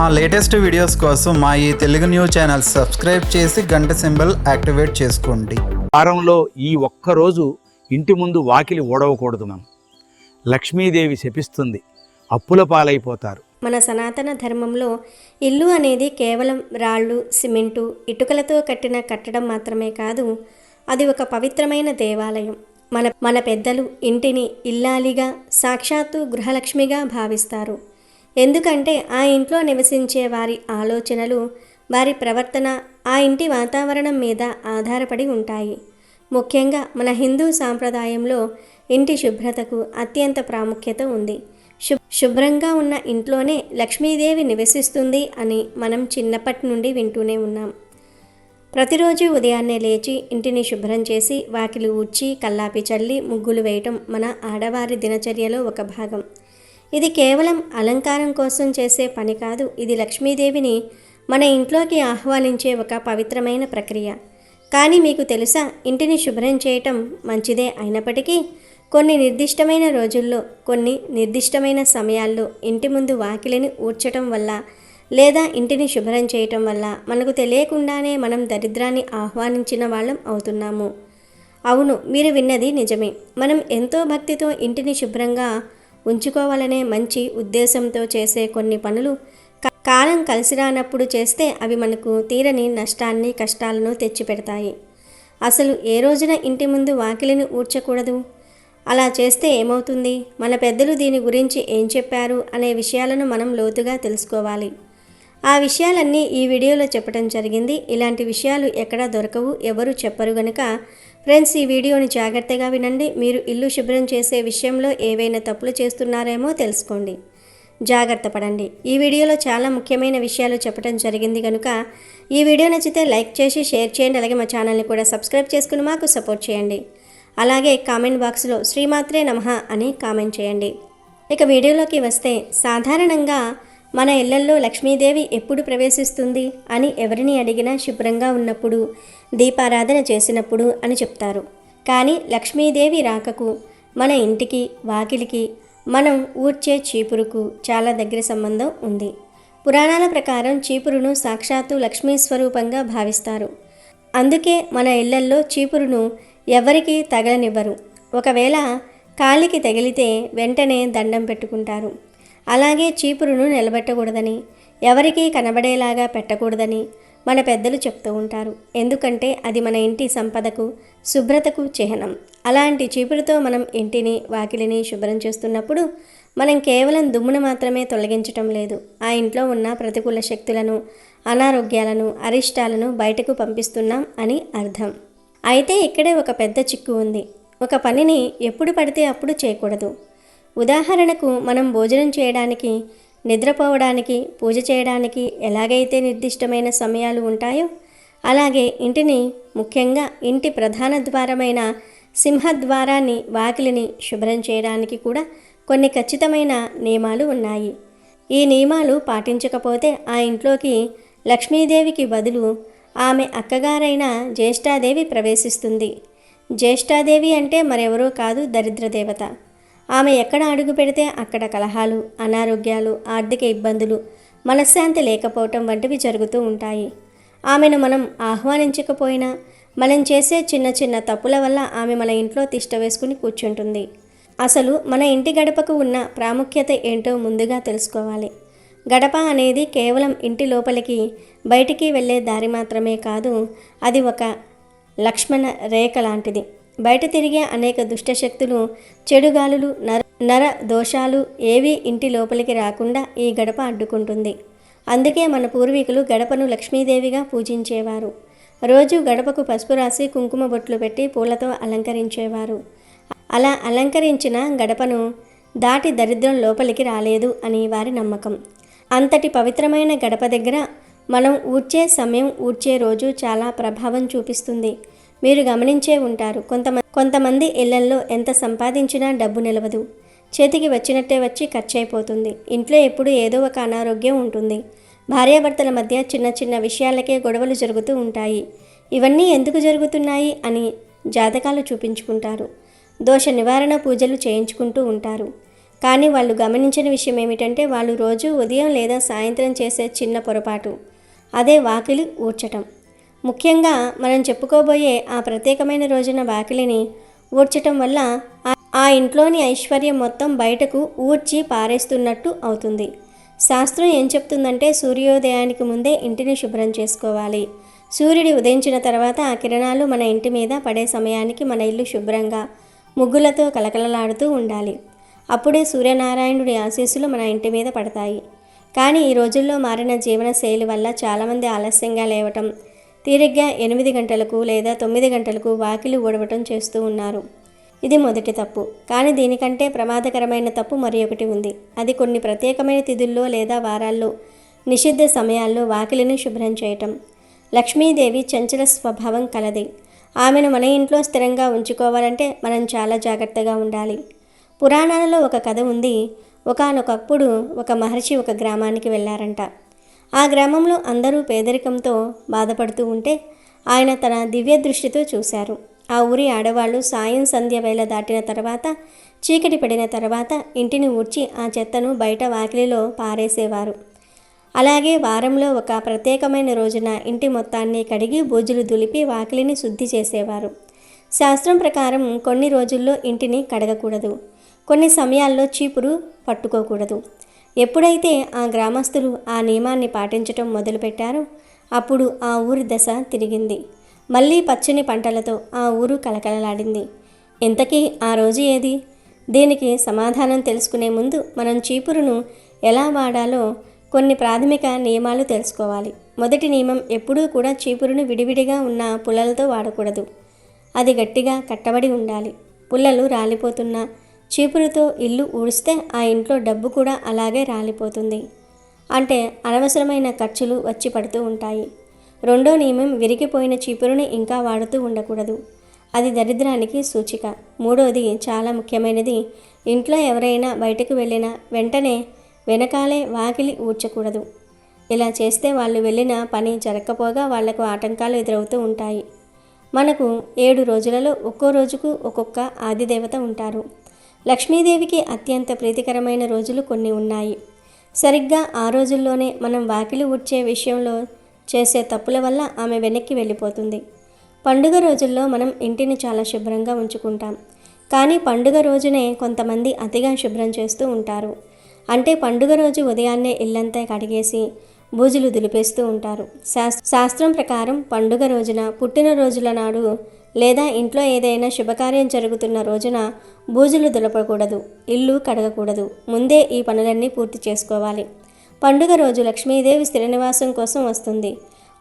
మా latest videos కోసం మా ఈ తెలుగు న్యూస్ ఛానల్ సబ్స్క్రైబ్ చేసి గంట సింబల్ యాక్టివేట్ చేసుకోండి. వారంలో ఈ ఒక్కరోజు ఇంటి ముందు వాకిలి ఓడవకూడదు. మనం లక్ష్మీదేవి శపిస్తుంది, అప్పుల పాలైపోతారు. మన సనాతన ధర్మంలో ఇల్లు అనేది కేవలం రాళ్ళు, సిమెంటు, ఇటుకలతో కట్టిన కట్టడం మాత్రమే కాదు, అది ఒక పవిత్రమైన దేవాలయం. మన పెద్దలు ఇంటిని ఇల్లాలిగా, సాక్షాత్తు గృహలక్ష్మిగా భావిస్తారు. ఎందుకంటే ఆ ఇంట్లో నివసించే వారి ఆలోచనలు, వారి ప్రవర్తన ఆ ఇంటి వాతావరణం మీద ఆధారపడి ఉంటాయి. ముఖ్యంగా మన హిందూ సాంప్రదాయంలో ఇంటి శుభ్రతకు అత్యంత ప్రాముఖ్యత ఉంది. శుభ్రంగా ఉన్న ఇంట్లోనే లక్ష్మీదేవి నివసిస్తుంది అని మనం చిన్నప్పటి నుండి వింటూనే ఉన్నాం. ప్రతిరోజు ఉదయాన్నే లేచి ఇంటిని శుభ్రం చేసి వాకిలి ఊడ్చి కల్లాపి చల్లి ముగ్గులు వేయటం మన ఆడవారి దినచర్యలో ఒక భాగం. ఇది కేవలం అలంకారం కోసం చేసే పని కాదు, ఇది లక్ష్మీదేవిని మన ఇంట్లోకి ఆహ్వానించే ఒక పవిత్రమైన ప్రక్రియ. కానీ మీకు తెలుసా, ఇంటిని శుభ్రం చేయటం మంచిదే అయినప్పటికీ కొన్ని నిర్దిష్టమైన రోజుల్లో, కొన్ని నిర్దిష్టమైన సమయాల్లో ఇంటి ముందు వాకిలిని ఊడ్చటం వల్ల లేదా ఇంటిని శుభ్రం చేయటం వల్ల మనకు తెలియకుండానే మనం దరిద్రాన్ని ఆహ్వానించిన వాళ్ళం అవుతున్నాము. అవును, మీరు విన్నది నిజమే. మనం ఎంతో భక్తితో ఇంటిని శుభ్రంగా ఉంచుకోవాలనే మంచి ఉద్దేశంతో చేసే కొన్ని పనులు కాలం కలిసి రానప్పుడు చేస్తే అవి మనకు తీరని నష్టాన్ని, కష్టాలను తెచ్చిపెడతాయి. అసలు ఏ రోజున ఇంటి ముందు వాకిలిని ఊడ్చకూడదు? అలా చేస్తే ఏమవుతుంది? మన పెద్దలు దీని గురించి ఏం చెప్పారు అనే విషయాలను మనం లోతుగా తెలుసుకోవాలి. ఆ విషయాలన్నీ ఈ వీడియోలో చెప్పడం జరిగింది. ఇలాంటి విషయాలు ఎక్కడా దొరకవు, ఎవరు చెప్పరు గనుక ఫ్రెండ్స్, ఈ వీడియోని జాగ్రత్తగా వినండి. మీరు ఇల్లు శుభ్రం చేసే విషయంలో ఏవైనా తప్పులు చేస్తున్నారేమో తెలుసుకోండి, జాగ్రత్త పడండి. ఈ వీడియోలో చాలా ముఖ్యమైన విషయాలు చెప్పడం జరిగింది కనుక ఈ వీడియో నచ్చితే లైక్ చేసి షేర్ చేయండి. అలాగే మా ఛానల్ని కూడా సబ్స్క్రైబ్ చేసుకుని మాకు సపోర్ట్ చేయండి. అలాగే కామెంట్ బాక్స్లో శ్రీమాత్రే నమః అని కామెంట్ చేయండి. ఇక వీడియోలోకి వస్తే, సాధారణంగా మన ఇళ్లల్లో లక్ష్మీదేవి ఎప్పుడు ప్రవేశిస్తుంది అని ఎవరిని అడిగినా శుభ్రంగా ఉన్నప్పుడు, దీపారాధన చేసినప్పుడు అని చెప్తారు. కానీ లక్ష్మీదేవి రాకకు మన ఇంటికి, వాకిలికి, మనం ఊడ్చే చీపురుకు చాలా దగ్గర సంబంధం ఉంది. పురాణాల ప్రకారం చీపురును సాక్షాత్తు లక్ష్మీ స్వరూపంగా భావిస్తారు. అందుకే మన ఇళ్లల్లో చీపురును ఎవరికీ తగలనివ్వరు. ఒకవేళ కాలికి తగిలితే వెంటనే దండం పెట్టుకుంటారు. అలాగే చీపురును నిలబెట్టకూడదని, ఎవరికీ కనబడేలాగా పెట్టకూడదని మన పెద్దలు చెప్తూ ఉంటారు. ఎందుకంటే అది మన ఇంటి సంపదకు, శుభ్రతకు చిహ్నం. అలాంటి చీపురుతో మనం ఇంటిని, వాకిలిని శుభ్రం చేస్తున్నప్పుడు మనం కేవలం దుమ్మును మాత్రమే తొలగించటం లేదు, ఆ ఇంట్లో ఉన్న ప్రతికూల శక్తులను, అనారోగ్యాలను, అరిష్టాలను బయటకు పంపిస్తున్నాం అని అర్థం. అయితే ఇక్కడే ఒక పెద్ద చిక్కు ఉంది. ఒక పనిని ఎప్పుడు పడితే అప్పుడు చేయకూడదు. ఉదాహరణకు, మనం భోజనం చేయడానికి, నిద్రపోవడానికి, పూజ చేయడానికి ఎలాగైతే నిర్దిష్టమైన సమయాలు ఉంటాయో, అలాగే ఇంటిని, ముఖ్యంగా ఇంటి ప్రధాన ద్వారమైన సింహద్వారాన్ని, వాకిలిని శుభ్రం చేయడానికి కూడా కొన్ని ఖచ్చితమైన నియమాలు ఉన్నాయి. ఈ నియమాలు పాటించకపోతే ఆ ఇంట్లోకి లక్ష్మీదేవికి బదులు ఆమె అక్కగారైన జ్యేష్ఠాదేవి ప్రవేశిస్తుంది. జ్యేష్ఠాదేవి అంటే మరెవరో కాదు, దరిద్రదేవత. ఆమె ఎక్కడ అడుగు పెడితే అక్కడ కలహాలు, అనారోగ్యాలు, ఆర్థిక ఇబ్బందులు, మనశ్శాంతి లేకపోవటం వంటివి జరుగుతూ ఉంటాయి. ఆమెను మనం ఆహ్వానించకపోయినా మనం చేసే చిన్న చిన్న తప్పుల వల్ల ఆమె మన ఇంట్లో తిష్ట వేసుకుని కూర్చుంటుంది. అసలు మన ఇంటి గడపకు ఉన్న ప్రాముఖ్యత ఏంటో ముందుగా తెలుసుకోవాలి. గడప అనేది కేవలం ఇంటి లోపలికి, బయటికి వెళ్ళే దారి మాత్రమే కాదు, అది ఒక లక్ష్మణ రేఖ లాంటిది. బయట తిరిగే అనేక దుష్టశక్తులు, చెడుగాలులు, నర దోషాలు ఏవి ఇంటి లోపలికి రాకుండా ఈ గడప అడ్డుకుంటుంది. అందుకే మన పూర్వీకులు గడపను లక్ష్మీదేవిగా పూజించేవారు. రోజు గడపకు పసుపు రాసి కుంకుమ బొట్లు పెట్టి పూలతో అలంకరించేవారు. అలా అలంకరించిన గడపను దాటి దరిద్రం లోపలికి రాలేదు అని వారి నమ్మకం. అంతటి పవిత్రమైన గడప దగ్గర మనం ఊడ్చే సమయం, ఊడ్చే రోజు చాలా ప్రభావం చూపిస్తుంది. మీరు గమనించే ఉంటారు, కొంతమంది ఇళ్లల్లో ఎంత సంపాదించినా డబ్బు నిలవదు. చేతికి వచ్చినట్టే వచ్చి ఖర్చు అయిపోతుంది. ఇంట్లో ఎప్పుడు ఏదో ఒక అనారోగ్యం ఉంటుంది. భార్యాభర్తల మధ్య చిన్న చిన్న విషయాలకే గొడవలు జరుగుతూ ఉంటాయి. ఇవన్నీ ఎందుకు జరుగుతున్నాయి అని జాతకాలు చూపించుకుంటారు. దోష నివారణ పూజలు చేయించుకుంటూ ఉంటారు. కానీ వాళ్ళు గమనించిన విషయం ఏమిటంటే వాళ్ళు రోజు ఉదయం లేదా సాయంత్రం చేసే చిన్న పొరపాటు, అదే వాకిలి ఊడ్చటం. ముఖ్యంగా మనం చెప్పుకోబోయే ఆ ప్రత్యేకమైన రోజున వాకిలిని ఊడ్చటం వల్ల ఆ ఇంట్లోని ఐశ్వర్యం మొత్తం బయటకు ఊడ్చి పారేస్తున్నట్టు అవుతుంది. శాస్త్రం ఏం చెప్తుందంటే సూర్యోదయానికి ముందే ఇంటిని శుభ్రం చేసుకోవాలి. సూర్యుడు ఉదయించిన తర్వాత ఆ కిరణాలు మన ఇంటి మీద పడే సమయానికి మన ఇల్లు శుభ్రంగా ముగ్గులతో కలకలలాడుతూ ఉండాలి. అప్పుడే సూర్యనారాయణుడి ఆశీస్సులు మన ఇంటి మీద పడతాయి. కానీ ఈ రోజుల్లో మారిన జీవన శైలి వల్ల చాలామంది ఆలస్యంగా లేవటం, తీరిగ్గా 8 గంటలకు లేదా 9 గంటలకు వాకిలి ఊడవటం చేస్తూ ఉన్నారు. ఇది మొదటి తప్పు. కానీ దీనికంటే ప్రమాదకరమైన తప్పు మరి ఒకటి ఉంది. అది కొన్ని ప్రత్యేకమైన తిథుల్లో లేదా వారాల్లో నిషిద్ధ సమయాల్లో వాకిలిని శుభ్రం చేయటం. లక్ష్మీదేవి చంచల స్వభావం కలది. ఆమెను మన ఇంట్లో స్థిరంగా ఉంచుకోవాలంటే మనం చాలా జాగ్రత్తగా ఉండాలి. పురాణాలలో ఒక కథ ఉంది. ఒకానొకప్పుడు ఒక మహర్షి ఒక గ్రామానికి వెళ్ళారంట. ఆ గ్రామంలో అందరూ పేదరికంతో బాధపడుతూ ఉంటే ఆయన తన దివ్య దృష్టితో చూశారు. ఆ ఊరి ఆడవాళ్ళు సాయం సంధ్య వేళ దాటిన తర్వాత, చీకటి పడిన తర్వాత ఇంటిని ఊడ్చి ఆ చెత్తను బయట వాకిలిలో పారేసేవారు. అలాగే వారంలో ఒక ప్రత్యేకమైన రోజున ఇంటి మొత్తాన్ని కడిగి బూజులు దులిపి వాకిలిని శుద్ధి చేసేవారు. శాస్త్రం ప్రకారం కొన్ని రోజుల్లో ఇంటిని కడగకూడదు, కొన్ని సమయాల్లో చీపురు పట్టుకోకూడదు. ఎప్పుడైతే ఆ గ్రామస్తులు ఆ నియమాన్ని పాటించటం మొదలుపెట్టారో అప్పుడు ఆ ఊరి దశ తిరిగింది. మళ్ళీ పచ్చని పంటలతో ఆ ఊరు కలకలలాడింది. ఇంతకీ ఆ రోజు ఏది? దీనికి సమాధానం తెలుసుకునే ముందు మనం చీపురును ఎలా వాడాలో కొన్ని ప్రాథమిక నియమాలు తెలుసుకోవాలి. మొదటి నియమం, ఎప్పుడూ కూడా చీపురును విడివిడిగా ఉన్న పుల్లలతో వాడకూడదు. అది గట్టిగా కట్టబడి ఉండాలి. పుల్లలు రాలిపోతున్నా చీపురుతో ఇల్లు ఊడిస్తే ఆ ఇంట్లో డబ్బు కూడా అలాగే రాలిపోతుంది. అంటే అనవసరమైన ఖర్చులు వచ్చి పడుతూ ఉంటాయి. రెండో నియమం, విరిగిపోయిన చీపురుని ఇంకా వాడుతూ ఉండకూడదు. అది దరిద్రానికి సూచిక. మూడోది చాలా ముఖ్యమైనది, ఇంట్లో ఎవరైనా బయటకు వెళ్ళిన వెంటనే వెనకాలే వాకిలి ఊడ్చకూడదు. ఇలా చేస్తే వాళ్ళు వెళ్ళిన పని జరగకపోగా వాళ్లకు ఆటంకాలు ఎదురవుతూ ఉంటాయి. మనకు 7 రోజులలో ఒక్కో రోజుకు ఒక్కొక్క ఆదిదేవత ఉంటారు. లక్ష్మీదేవికి అత్యంత ప్రీతికరమైన రోజులు కొన్ని ఉన్నాయి. సరిగ్గా ఆ రోజుల్లోనే మనం వాకిలి ఊడ్చే విషయంలో చేసే తప్పుల వల్ల ఆమె వెనక్కి వెళ్ళిపోతుంది. పండుగ రోజుల్లో మనం ఇంటిని చాలా శుభ్రంగా ఉంచుకుంటాం. కానీ పండుగ రోజునే కొంతమంది అతిగా శుభ్రం చేస్తూ ఉంటారు. అంటే పండుగ రోజు ఉదయాన్నే ఇల్లంతా కడిగేసి బూజులు దులిపేస్తూ ఉంటారు. శాస్త్రం ప్రకారం పండుగ రోజున, పుట్టినరోజుల నాడు లేదా ఇంట్లో ఏదైనా శుభకార్యం జరుగుతున్న రోజున బూజులు దులపకూడదు, ఇల్లు కడగకూడదు. ముందే ఈ పనులన్నీ పూర్తి చేసుకోవాలి. పండుగ రోజు లక్ష్మీదేవి స్థిర నివాసం కోసం వస్తుంది.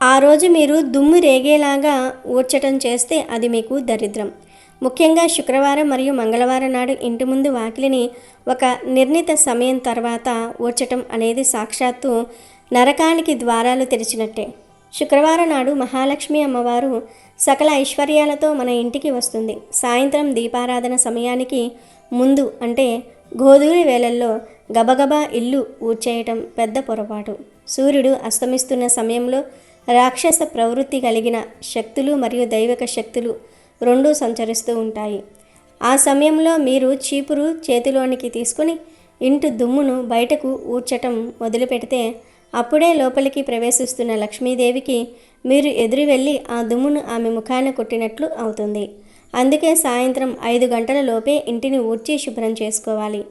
ఆ రోజు మీరు దుమ్ము రేగేలాగా ఊడ్చటం చేస్తే అది మీకు దరిద్రం. ముఖ్యంగా శుక్రవారం మరియు మంగళవారం నాడు ఇంటి ముందు వాకిలిని ఒక నిర్ణీత సమయం తర్వాత ఊడ్చటం అనేది సాక్షాత్తు నరకానికి ద్వారాలు తెరిచినట్టే. శుక్రవారం నాడు మహాలక్ష్మి అమ్మవారు సకల ఐశ్వర్యాలతో మన ఇంటికి వస్తుంది. సాయంత్రం దీపారాధన సమయానికి ముందు అంటే గోధూళి వేళల్లో గబగబా ఇల్లు ఊడ్చేయటం పెద్ద పొరపాటు. సూర్యుడు అస్తమిస్తున్న సమయంలో రాక్షస ప్రవృత్తి కలిగిన శక్తులు మరియు దైవిక శక్తులు రెండూ సంచరిస్తూ ఉంటాయి. ఆ సమయంలో మీరు చీపురు చేతిలోనికి తీసుకుని ఇంటి దుమ్మును బయటకు ఊడ్చటం మొదలుపెడితే అప్పుడే లోపలికి ప్రవేశిస్తున్న లక్ష్మీదేవికి మీరు ఎదురు వెళ్ళి ఆ దుమ్మును ఆమె ముఖాన కొట్టినట్లు అవుతుంది. అందుకే సాయంత్రం 5 గంటల లోపే ఇంటిని ఊడ్చి శుభ్రం చేసుకోవాలి.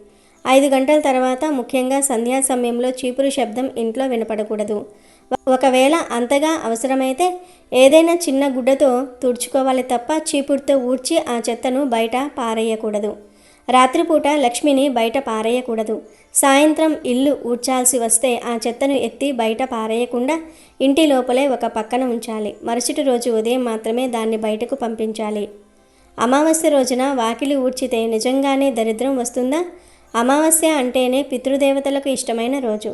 5 గంటల తర్వాత, ముఖ్యంగా సంధ్యా సమయంలో చీపురు శబ్దం ఇంట్లో వినపడకూడదు. ఒకవేళ అంతగా అవసరమైతే ఏదైనా చిన్న గుడ్డతో తుడుచుకోవాలి తప్ప చీపురుతో ఊడ్చి ఆ చెత్తను బయట పారేయకూడదు. రాత్రిపూట లక్ష్మిని బయట పారేయకూడదు. సాయంత్రం ఇల్లు ఊడ్చాల్సి వస్తే ఆ చెత్తను ఎత్తి బయట పారేయకుండా ఇంటి లోపలే ఒక పక్కన ఉంచాలి. మరుసటి రోజు ఉదయం మాత్రమే దాన్ని బయటకు పంపించాలి. అమావాస్య రోజున వాకిలి ఊడ్చితే నిజంగానే దరిద్రం వస్తుందా? అమావాస్య అంటేనే పితృదేవతలకు ఇష్టమైన రోజు.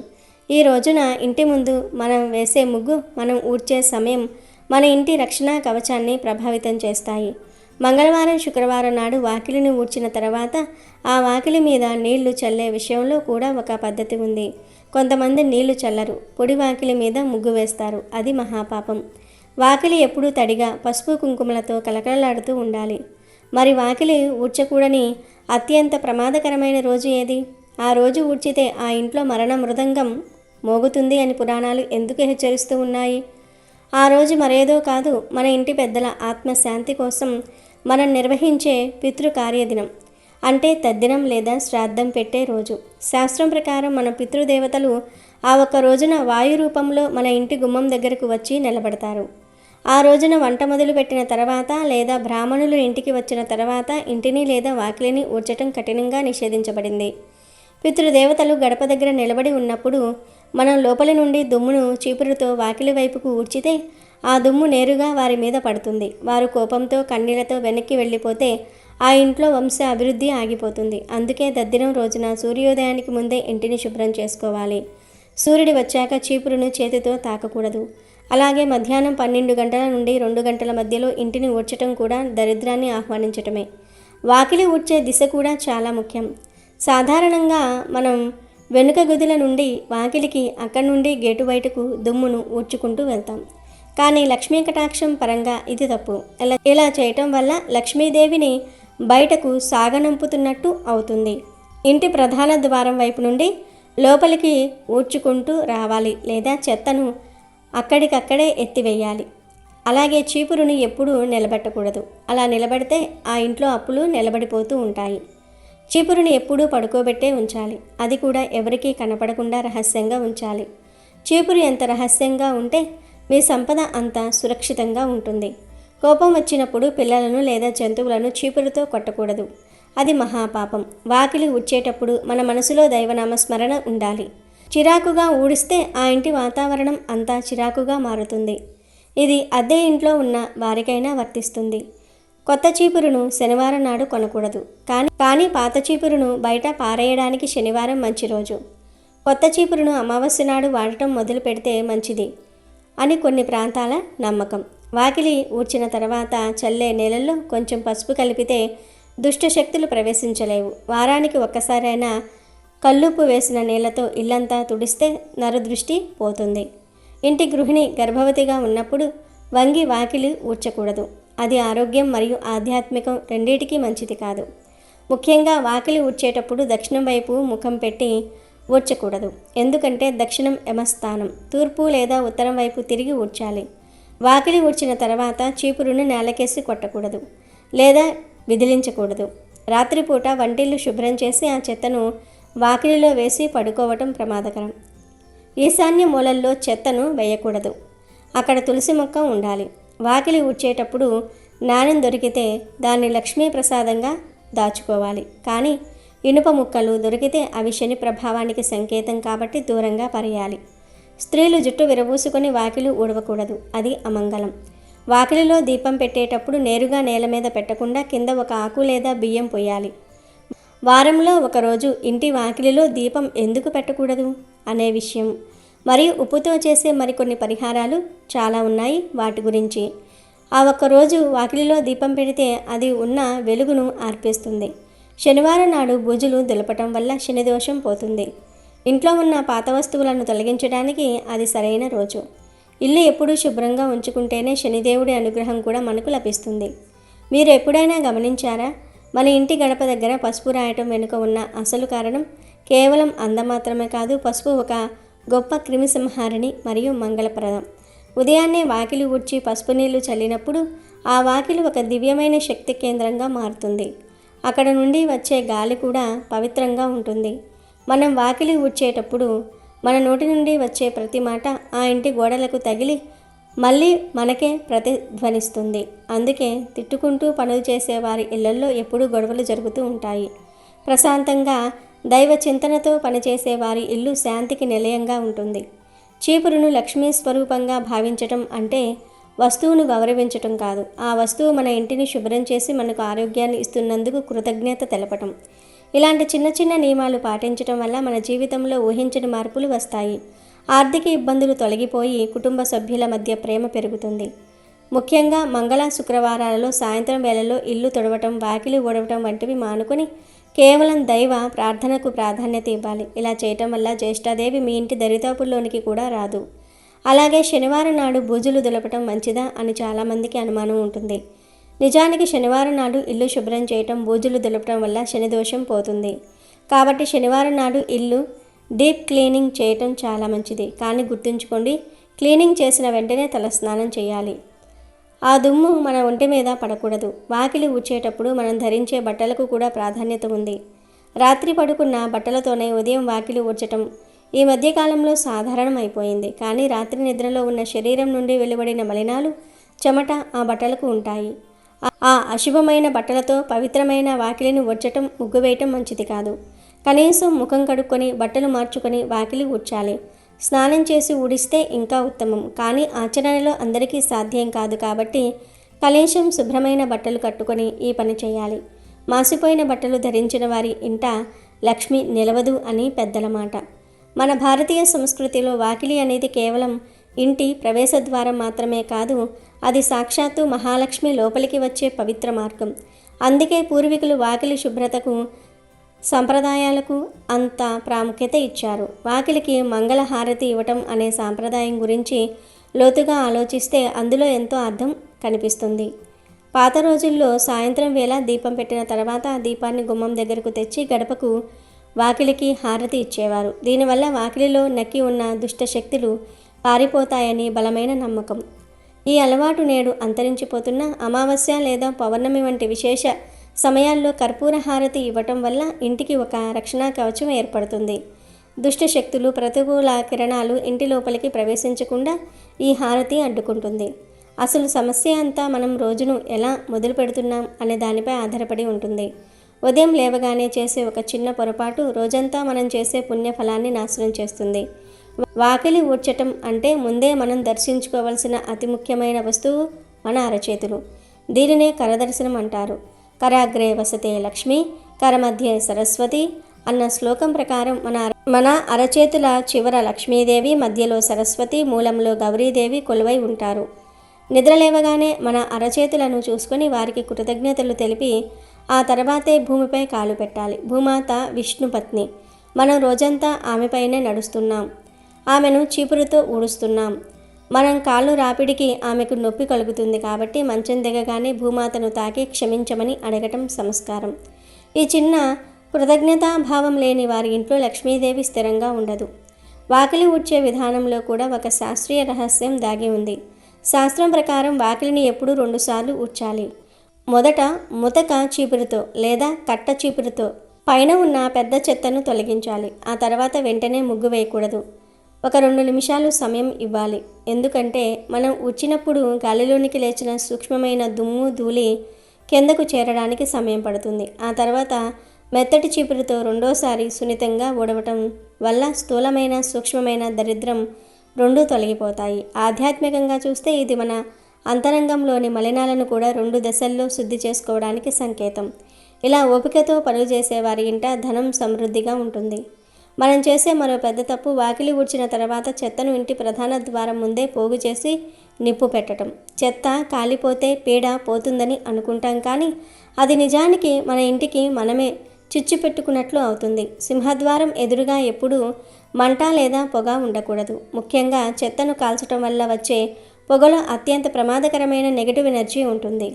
ఈ రోజున ఇంటి ముందు మనం వేసే ముగ్గు, మనం ఊడ్చే సమయం మన ఇంటి రక్షణ కవచాన్ని ప్రభావితం చేస్తాయి. మంగళవారం, శుక్రవారం నాడు వాకిలిని ఊడ్చిన తర్వాత ఆ వాకిలి మీద నీళ్లు చల్లే విషయంలో కూడా ఒక పద్ధతి ఉంది. కొంతమంది నీళ్లు చల్లరు, పొడి వాకిలి మీద ముగ్గు వేస్తారు. అది మహాపాపం. వాకిలి ఎప్పుడూ తడిగా పసుపు కుంకుమలతో కలకలలాడుతూ ఉండాలి. మరి వాకిలి ఊడ్చకూడని అత్యంత ప్రమాదకరమైన రోజు ఏది? ఆ రోజు ఊడ్చితే ఆ ఇంట్లో మరణ మృదంగం మోగుతుంది అని పురాణాలు ఎందుకు హెచ్చరిస్తూ ఉన్నాయి? ఆ రోజు మరేదో కాదు, మన ఇంటి పెద్దల ఆత్మశాంతి కోసం మనం నిర్వహించే పితృకార్యదినం. అంటే తద్దినం లేదా శ్రాద్ధం పెట్టే రోజు. శాస్త్రం ప్రకారం మన పితృదేవతలు ఆ ఒక్క రోజున వాయు రూపంలో మన ఇంటి గుమ్మం దగ్గరకు వచ్చి నిలబడతారు. ఆ రోజున వంట మొదలుపెట్టిన తర్వాత లేదా బ్రాహ్మణులు ఇంటికి వచ్చిన తర్వాత ఇంటిని లేదా వాకిలిని ఊడ్చటం కఠినంగా నిషేధించబడింది. పితృదేవతలు గడప దగ్గర నిలబడి ఉన్నప్పుడు మనం లోపలి నుండి దుమ్మును చీపురుతో వాకిలి వైపుకు ఊడ్చితే ఆ దుమ్ము నేరుగా వారి మీద పడుతుంది. వారు కోపంతో కన్నీళ్లతో వెనక్కి వెళ్ళిపోతే ఆ ఇంట్లో వంశ అభివృద్ధి ఆగిపోతుంది. అందుకే దద్దినం రోజున సూర్యోదయానికి ముందే ఇంటిని శుభ్రం చేసుకోవాలి. సూర్యుడు వచ్చాక చీపురును చేతితో తాకకూడదు. అలాగే మధ్యాహ్నం 12 గంటల నుండి 2 గంటల మధ్యలో ఇంటిని ఊడ్చటం కూడా దరిద్రాన్ని ఆహ్వానించటమే. వాకిలి ఊడ్చే దిశ కూడా చాలా ముఖ్యం. సాధారణంగా మనం వెనుక గదుల నుండి వాకిలికి, అక్కడి నుండి గేటు బయటకు దుమ్మును ఊడ్చుకుంటూ వెళ్తాం. కానీ లక్ష్మీ కటాక్షం పరంగా ఇది తప్పు. ఇలా చేయటం వల్ల లక్ష్మీదేవిని బయటకు సాగనంపుతున్నట్టు అవుతుంది. ఇంటి ప్రధాన ద్వారం వైపు నుండి లోపలికి ఊడ్చుకుంటూ రావాలి లేదా చెత్తను అక్కడికక్కడే ఎత్తివేయాలి. అలాగే చీపురుని ఎప్పుడూ నిలబెట్టకూడదు. అలా నిలబడితే ఆ ఇంట్లో అప్పులు నిలబడిపోతూ ఉంటాయి. చీపురుని ఎప్పుడూ పడుకోబెట్టే ఉంచాలి. అది కూడా ఎవరికీ కనపడకుండా రహస్యంగా ఉంచాలి. చీపురు ఎంత రహస్యంగా ఉంటే మీ సంపద అంత సురక్షితంగా ఉంటుంది. కోపం వచ్చినప్పుడు పిల్లలను లేదా జంతువులను చీపురుతో కొట్టకూడదు. అది మహాపాపం. వాకిలి ఊడ్చేటప్పుడు మన మనసులో దైవనామ స్మరణ ఉండాలి. చిరాకుగా ఊడిస్తే ఆ ఇంటి వాతావరణం అంతా చిరాకుగా మారుతుంది. ఇది అద్దె ఇంట్లో ఉన్న వారికైనా వర్తిస్తుంది. కొత్త చీపురును శనివారం నాడు కొనకూడదు. కానీ పాత చీపురును బయట పారేయడానికి శనివారం మంచి రోజు. కొత్త చీపురును అమావాస్య నాడు వాడటం మొదలు పెడితే మంచిది అని కొన్ని ప్రాంతాల నమ్మకం. వాకిలి ఊడ్చిన తర్వాత చల్లే నీళ్ళల్లో కొంచెం పసుపు కలిపితే దుష్ట శక్తులు ప్రవేశించలేవు. వారానికి ఒక్కసారైనా కల్లుప్పు వేసిన నీళ్లతో ఇల్లంతా తుడిస్తే నరదృష్టి పోతుంది. ఇంటి గృహిణి గర్భవతిగా ఉన్నప్పుడు వంగి వాకిలి ఊడ్చకూడదు. అది ఆరోగ్యం మరియు ఆధ్యాత్మికం రెండింటికి మంచిది కాదు. ముఖ్యంగా వాకిలి ఊడ్చేటప్పుడు దక్షిణం వైపు ముఖం పెట్టి ఊడ్చకూడదు. ఎందుకంటే దక్షిణం యమస్థానం. తూర్పు లేదా ఉత్తరం వైపు తిరిగి ఊడ్చాలి. వాకిలి ఊడ్చిన తర్వాత చీపురును నేలకేసి కొట్టకూడదు లేదా విదిలించకూడదు. రాత్రిపూట వంటిల్లు శుభ్రం చేసి ఆ చెత్తను వాకిలిలో వేసి పడుకోవటం ప్రమాదకరం. ఈశాన్య మూలల్లో చెత్తను వేయకూడదు. అక్కడ తులసి మొక్క ఉండాలి. వాకిలి ఊడ్చేటప్పుడు నాణెం దొరికితే దాన్ని లక్ష్మీ ప్రసాదంగా దాచుకోవాలి. కానీ ఇనుప ముక్కలు దొరికితే అవి శని ప్రభావానికి సంకేతం కాబట్టి దూరంగా పరేయాలి. స్త్రీలు జుట్టు విరబూసుకొని వాకిలి ఊడవకూడదు. అది అమంగళం. వాకిలిలో దీపం పెట్టేటప్పుడు నేరుగా నేల మీద పెట్టకుండా కింద ఒక ఆకు లేదా బియ్యం పొయ్యాలి. వారంలో ఒకరోజు ఇంటి వాకిలిలో దీపం ఎందుకు పెట్టకూడదు అనే విషయం మరియు ఉప్పుతో చేసే మరికొన్ని పరిహారాలు చాలా ఉన్నాయి. వాటి గురించి ఆ ఒక్కరోజు వాకిలిలో దీపం పెడితే అది ఉన్న వెలుగును ఆర్పేస్తుంది. శనివారం నాడు బూజులు దులపటం వల్ల శనిదోషం పోతుంది. ఇంట్లో ఉన్న పాత వస్తువులను తొలగించడానికి అది సరైన రోజు. ఇల్లు ఎప్పుడూ శుభ్రంగా ఉంచుకుంటేనే శనిదేవుడి అనుగ్రహం కూడా మనకు లభిస్తుంది. మీరు ఎప్పుడైనా గమనించారా? మన ఇంటి గడప దగ్గర పసుపు రాయటం వెనుక ఉన్న అసలు కారణం కేవలం అందం మాత్రమే కాదు, పసుపు ఒక గొప్ప క్రిమి సంహారిణి మరియు మంగళప్రదం. ఉదయాన్నే వాకిలి ఊడ్చి పసుపు నీళ్లు చల్లినప్పుడు ఆ వాకిలి ఒక దివ్యమైన శక్తి కేంద్రంగా మారుతుంది. అక్కడ నుండి వచ్చే గాలి కూడా పవిత్రంగా ఉంటుంది. మనం వాకిలి ఊడ్చేటప్పుడు మన నోటి నుండి వచ్చే ప్రతి మాట ఆ ఇంటి గోడలకు తగిలి మళ్ళీ మనకే ప్రతిధ్వనిస్తుంది. అందుకే తిట్టుకుంటూ పనులు చేసే వారి ఇళ్లల్లో ఎప్పుడూ గొడవలు జరుగుతూ ఉంటాయి. ప్రశాంతంగా దైవ చింతనతో పనిచేసే వారి ఇల్లు శాంతికి నిలయంగా ఉంటుంది. చీపురును లక్ష్మీ స్వరూపంగా భావించటం అంటే వస్తువును గౌరవించటం కాదు. ఆ వస్తువు మన ఇంటిని శుభ్రం చేసి మనకు ఆరోగ్యాన్ని ఇస్తున్నందుకు కృతజ్ఞత తెలపటం. ఇలాంటి చిన్న చిన్న నియమాలు పాటించటం వల్ల మన జీవితంలో ఊహించని మార్పులు వస్తాయి. ఆర్థిక ఇబ్బందులు తొలగిపోయి కుటుంబ సభ్యుల మధ్య ప్రేమ పెరుగుతుంది. ముఖ్యంగా మంగళ శుక్రవారాలలో సాయంత్రం వేళల్లో ఇల్లు తుడవటం, వాకిలి ఊడవటం వంటివి మానుకొని కేవలం దైవ ప్రార్థనకు ప్రాధాన్యత ఇవ్వాలి. ఇలా చేయటం వల్ల జ్యేష్ఠాదేవి మీ ఇంటి దరిదాపుల్లోనికి కూడా రాదు. అలాగే శనివారం నాడు బూజులు దులపటం మంచిదా అని చాలామందికి అనుమానం ఉంటుంది. నిజానికి శనివారం నాడు ఇల్లు శుభ్రం చేయటం, బూజులు దులపటం వల్ల శనిదోషం పోతుంది. కాబట్టి శనివారం నాడు ఇల్లు డీప్ క్లీనింగ్ చేయటం చాలా మంచిది. కానీ గుర్తుంచుకోండి, క్లీనింగ్ చేసిన వెంటనే తలస్నానం చేయాలి. ఆ దుమ్ము మన ఒంటి మీద పడకూడదు. వాకిలి ఊడ్చేటప్పుడు మనం ధరించే బట్టలకు కూడా ప్రాధాన్యత ఉంది. రాత్రి పడుకున్న బట్టలతోనే ఉదయం వాకిలి ఊడ్చటం ఈ మధ్యకాలంలో సాధారణం అయిపోయింది. కానీ రాత్రి నిద్రలో ఉన్న శరీరం నుండి వెలువడిన మలినాలు, చెమట ఆ బట్టలకు ఉంటాయి. ఆ అశుభమైన బట్టలతో పవిత్రమైన వాకిలిని ఊడ్చటం, ముగ్గు వేయటం మంచిది కాదు. కనీసం ముఖం కడుక్కొని బట్టలు మార్చుకొని వాకిలి ఊడ్చాలి. స్నానం చేసి ఊడిస్తే ఇంకా ఉత్తమం. కానీ ఆచరణలో అందరికీ సాధ్యం కాదు. కాబట్టి కనీసం శుభ్రమైన బట్టలు కట్టుకొని ఈ పని చేయాలి. మాసిపోయిన బట్టలు ధరించిన వారి ఇంట లక్ష్మి నిలవదు అని పెద్దల మాట. మన భారతీయ సంస్కృతిలో వాకిలి అనేది కేవలం ఇంటి ప్రవేశద్వారం మాత్రమే కాదు, అది సాక్షాత్తు మహాలక్ష్మి లోపలికి వచ్చే పవిత్ర మార్గం. అందుకే పూర్వీకులు వాకిలి శుభ్రతకు, సంప్రదాయాలకు అంత ప్రాముఖ్యత ఇచ్చారు. వాకిలికి మంగళహారతి ఇవ్వటం అనే సాంప్రదాయం గురించి లోతుగా ఆలోచిస్తే అందులో ఎంతో అర్థం కనిపిస్తుంది. పాత రోజుల్లో సాయంత్రం వేళ దీపం పెట్టిన తర్వాత ఆ దీపాన్ని గుమ్మం దగ్గరకు తెచ్చి గడపకు, వాకిలికి హారతి ఇచ్చేవారు. దీనివల్ల వాకిలిలో నక్కి ఉన్న దుష్ట శక్తులు పారిపోతాయని బలమైన నమ్మకం. ఈ అలవాటు నేడు అంతరించిపోతున్న అమావాస్య లేదా పౌర్ణమి వంటి విశేష సమయాల్లో కర్పూర హారతి ఇవ్వటం వల్ల ఇంటికి ఒక రక్షణా కవచం ఏర్పడుతుంది. దుష్ట శక్తులు, ప్రతికూల కిరణాలు ఇంటి లోపలికి ప్రవేశించకుండా ఈ హారతి అడ్డుకుంటుంది. అసలు సమస్య అంతా మనం రోజును ఎలా మొదలు పెడుతున్నాం అనే దానిపై ఆధారపడి ఉంటుంది. ఉదయం లేవగానే చేసే ఒక చిన్న పొరపాటు రోజంతా మనం చేసే పుణ్యఫలాన్ని నాశనం చేస్తుంది. వాకిలి ఊడ్చటం అంటే ముందే మనం దర్శించుకోవాల్సిన అతి ముఖ్యమైన వస్తువు మన అరచేతులు. దీనినే కరదర్శనం అంటారు. కరాగ్రే వసతే లక్ష్మి, కరమధ్యే సరస్వతి అన్న శ్లోకం ప్రకారం మన అరచేతుల చివర లక్ష్మీదేవి, మధ్యలో సరస్వతి, మూలంలో గౌరీదేవి కొలువై ఉంటారు. నిద్రలేవగానే మన అరచేతులను చూసుకొని వారికి కృతజ్ఞతలు తెలిపి ఆ తర్వాతే భూమిపై కాలు పెట్టాలి. భూమాత విష్ణుపత్ని. మనం రోజంతా ఆమెపైనే నడుస్తున్నాం. ఆమెను చీపురుతో ఊడుస్తున్నాం. మనం కాళ్ళు రాపిడికి ఆమెకు నొప్పి కలుగుతుంది. కాబట్టి మంచం దిగగానే భూమాతను తాకి క్షమించమని అడగటం సంస్కారం. ఈ చిన్న కృతజ్ఞతాభావం లేని వారి ఇంట్లో లక్ష్మీదేవి స్థిరంగా ఉండదు. వాకిలి ఊడ్చే విధానంలో కూడా ఒక శాస్త్రీయ రహస్యం దాగి ఉంది. శాస్త్రం ప్రకారం వాకిలిని ఎప్పుడూ 2 సార్లు ఊడ్చాలి. మొదట ముతక చీపురుతో లేదా కట్ట చీపురుతో పైన ఉన్న పెద్ద చెత్తను తొలగించాలి. ఆ తర్వాత వెంటనే ముగ్గు వేయకూడదు. ఒక 2 నిమిషాలు సమయం ఇవ్వాలి. ఎందుకంటే మనం ఊడ్చినప్పుడు గాలిలోనికి లేచిన సూక్ష్మమైన దుమ్ము, ధూళి కిందకు చేరడానికి సమయం పడుతుంది. ఆ తర్వాత మెత్తటి చీపురుతో రెండోసారి సున్నితంగా ఊడవటం వల్ల స్థూలమైన, సూక్ష్మమైన దరిద్రం రెండూ తొలగిపోతాయి. ఆధ్యాత్మికంగా చూస్తే ఇది మన అంతరంగంలోని మలినాలను కూడా 2 దశల్లో శుద్ధి చేసుకోవడానికి సంకేతం. ఇలా ఓపికతో పనులు చేసేవారి ఇంట ధనం సమృద్ధిగా ఉంటుంది. మనం చేసే మరో పెద్ద తప్పు వాకిలి ఊడ్చిన తర్వాత చెత్తను ఇంటి ప్రధాన ద్వారం ముందే పోగు చేసి నిప్పు పెట్టడం. చెత్త కాలిపోతే పీడ పోతుందని అనుకుంటాం, కానీ అది నిజానికి మన ఇంటికి మనమే చిచ్చు పెట్టుకున్నట్లు అవుతుంది. సింహద్వారం ఎదురుగా ఎప్పుడూ మంట లేదా పొగ ఉండకూడదు. ముఖ్యంగా చెత్తను కాల్చడం వల్ల వచ్చే పొగలో అత్యంత ప్రమాదకరమైన నెగటివ్ ఎనర్జీ ఉంటుంది.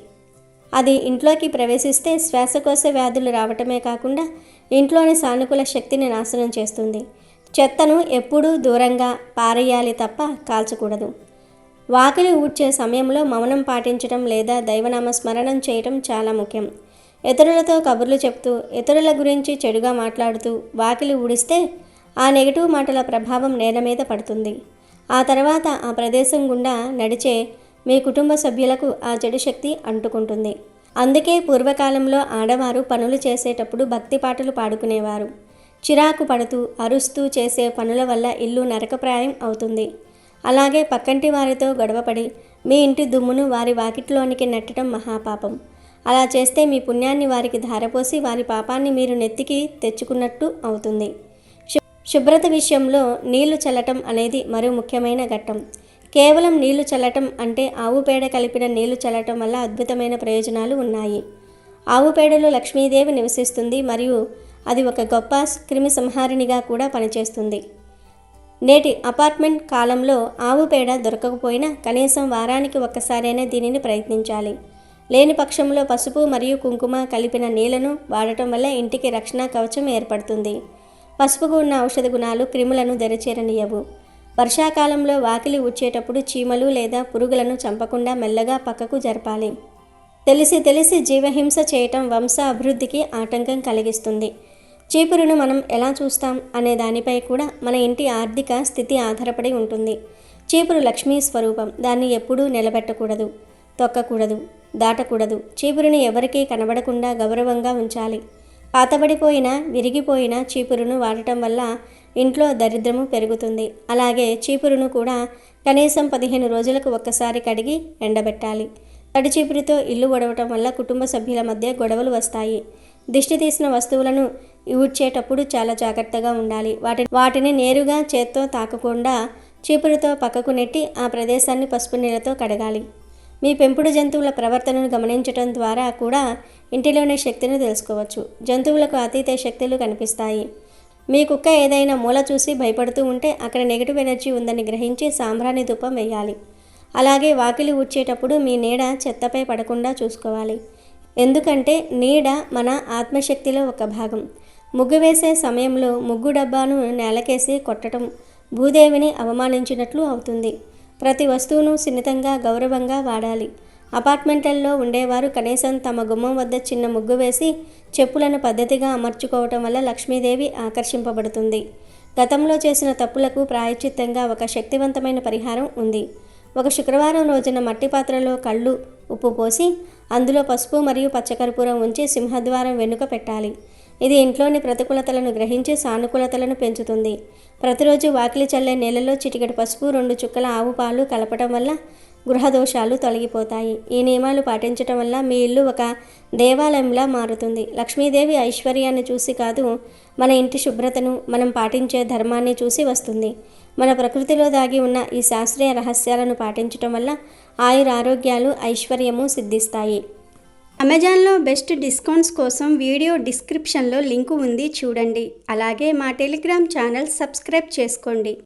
అది ఇంట్లోకి ప్రవేశిస్తే శ్వాసకోశ వ్యాధులు రావటమే కాకుండా ఇంట్లోని సానుకూల శక్తిని నాశనం చేస్తుంది. చెత్తను ఎప్పుడూ దూరంగా పారేయాలి తప్ప కాల్చకూడదు. వాకిలి ఊడ్చే సమయంలో మౌనం పాటించడం లేదా దైవనామ స్మరణం చేయటం చాలా ముఖ్యం. ఇతరులతో కబుర్లు చెప్తూ, ఇతరుల గురించి చెడుగా మాట్లాడుతూ వాకిలి ఊడిస్తే ఆ నెగిటివ్ మాటల ప్రభావం నేల మీద పడుతుంది. ఆ తర్వాత ఆ ప్రదేశం గుండా నడిచే మీ కుటుంబ సభ్యులకు ఆ చెడు శక్తి అంటుకుంటుంది. అందుకే పూర్వకాలంలో ఆడవారు పనులు చేసేటప్పుడు భక్తి పాటలు పాడుకునేవారు. చిరాకు పడుతూ, అరుస్తూ చేసే పనుల వల్ల ఇల్లు నరకప్రాయం అవుతుంది. అలాగే పక్కంటి వారితో గొడవపడి మీ ఇంటి దుమ్మును వారి వాకిట్లోనికి నెట్టడం మహాపాపం. అలా చేస్తే మీ పుణ్యాన్ని వారికి ధారపోసి వారి పాపాన్ని మీరు నెత్తికి తెచ్చుకున్నట్టు అవుతుంది. శుభ్రత విషయంలో నీళ్లు చల్లటం అనేది మరో ముఖ్యమైన ఘట్టం. కేవలం నీళ్లు చల్లటం అంటే ఆవు పేడ కలిపిన నీళ్లు చల్లటం వల్ల అద్భుతమైన ప్రయోజనాలు ఉన్నాయి. ఆవు పేడలో లక్ష్మీదేవి నివసిస్తుంది మరియు అది ఒక గొప్ప క్రిమి సంహారిణిగా కూడా పనిచేస్తుంది. నేటి అపార్ట్మెంట్ కాలంలో ఆవు పేడ దొరకకపోయినా కనీసం వారానికి ఒక్కసారైనా దీనిని ప్రయత్నించాలి. లేని పక్షంలో పసుపు మరియు కుంకుమ కలిపిన నీళ్లను వాడటం వల్ల ఇంటికి రక్షణ కవచం ఏర్పడుతుంది. పసుపుకు ఉన్న ఔషధ గుణాలు క్రిములను దరిచేరనియవు. వర్షాకాలంలో వాకిలి ఊడ్చేటప్పుడు చీమలు లేదా పురుగులను చంపకుండా మెల్లగా పక్కకు జరపాలి. తెలిసి జీవహింస చేయటం వంశ అభివృద్ధికి ఆటంకం కలిగిస్తుంది. చీపురును మనం ఎలా చూస్తాం అనే దానిపై కూడా మన ఇంటి ఆర్థిక స్థితి ఆధారపడి ఉంటుంది. చీపురు లక్ష్మీ స్వరూపం. దాన్ని ఎప్పుడూ నిలబెట్టకూడదు, తొక్కకూడదు, దాటకూడదు. చీపురుని ఎవరికీ కనబడకుండా గౌరవంగా ఉంచాలి. పాతబడిపోయిన విరిగిపోయిన చీపురును వాడటం వల్ల ఇంట్లో దరిద్రము పెరుగుతుంది. అలాగే చీపురును కూడా కనీసం 15 రోజులకు ఒక్కసారి కడిగి ఎండబెట్టాలి. తడి చీపురుతో ఇల్లు ఒడవటం వల్ల కుటుంబ సభ్యుల మధ్య గొడవలు వస్తాయి. దిష్టి తీసిన వస్తువులను ఊడ్చేటప్పుడు చాలా జాగ్రత్తగా ఉండాలి. వాటిని నేరుగా చేత్తో తాకకుండా చీపురుతో పక్కకు నెట్టి ఆ ప్రదేశాన్ని పసుపు నీళ్ళతో కడగాలి. మీ పెంపుడు జంతువుల ప్రవర్తనను గమనించటం ద్వారా కూడా ఇంటిలోని శక్తిని తెలుసుకోవచ్చు. జంతువులకు అతీత శక్తులు కనిపిస్తాయి. మీ కుక్క ఏదైనా మూల చూసి భయపడుతూ ఉంటే అక్కడ నెగిటివ్ ఎనర్జీ ఉందని గ్రహించి సాంబ్రాణి ధూపం వేయాలి. అలాగే వాకిలి ఊడ్చేటప్పుడు మీ నీడ చెత్తపై పడకుండా చూసుకోవాలి. ఎందుకంటే నీడ మన ఆత్మశక్తిలో ఒక భాగం. ముగ్గు వేసే సమయంలో ముగ్గు డబ్బాను నేలకేసి కొట్టడం భూదేవిని అవమానించినట్లు అవుతుంది. ప్రతి వస్తువును సున్నితంగా గౌరవంగా వాడాలి. అపార్ట్మెంట్లలో ఉండేవారు కనీసం తమ గుమ్మం వద్ద చిన్న ముగ్గు వేసి చెప్పులను పద్ధతిగా అమర్చుకోవటం వల్ల లక్ష్మీదేవి ఆకర్షింపబడుతుంది. గతంలో చేసిన తప్పులకు ప్రాయశ్చిత్తంగా ఒక శక్తివంతమైన పరిహారం ఉంది. ఒక శుక్రవారం రోజున మట్టి పాత్రలో కళ్ళు ఉప్పు పోసి అందులో పసుపు మరియు పచ్చకర్పూరం ఉంచి సింహద్వారం వెనుక పెట్టాలి. ఇది ఇంట్లోని ప్రతికూలతలను గ్రహించి సానుకూలతలను పెంచుతుంది. ప్రతిరోజు వాకిలి చల్లే నీళ్ళలో చిటికెడు పసుపు 2 చుక్కల ఆవు పాలు కలపటం వల్ల గృహదోషాలు తొలగిపోతాయి. ఈ నియమాలు పాటించటం వల్ల మీ ఇల్లు ఒక దేవాలయంలా మారుతుంది. లక్ష్మీదేవి ఐశ్వర్యాన్ని చూసి కాదు, మన ఇంటి శుభ్రతను, మనం పాటించే ధర్మాన్ని చూసి వస్తుంది. మన ప్రకృతిలో దాగి ఉన్న ఈ శాస్త్రీయ రహస్యాలను పాటించటం వల్ల ఆయురారోగ్యాలు, ఐశ్వర్యము సిద్ధిస్తాయి. అమెజాన్లో బెస్ట్ డిస్కౌంట్స్ కోసం వీడియో డిస్క్రిప్షన్లో లింకు ఉంది, చూడండి. అలాగే మా టెలిగ్రామ్ ఛానల్ సబ్స్క్రైబ్ చేసుకోండి.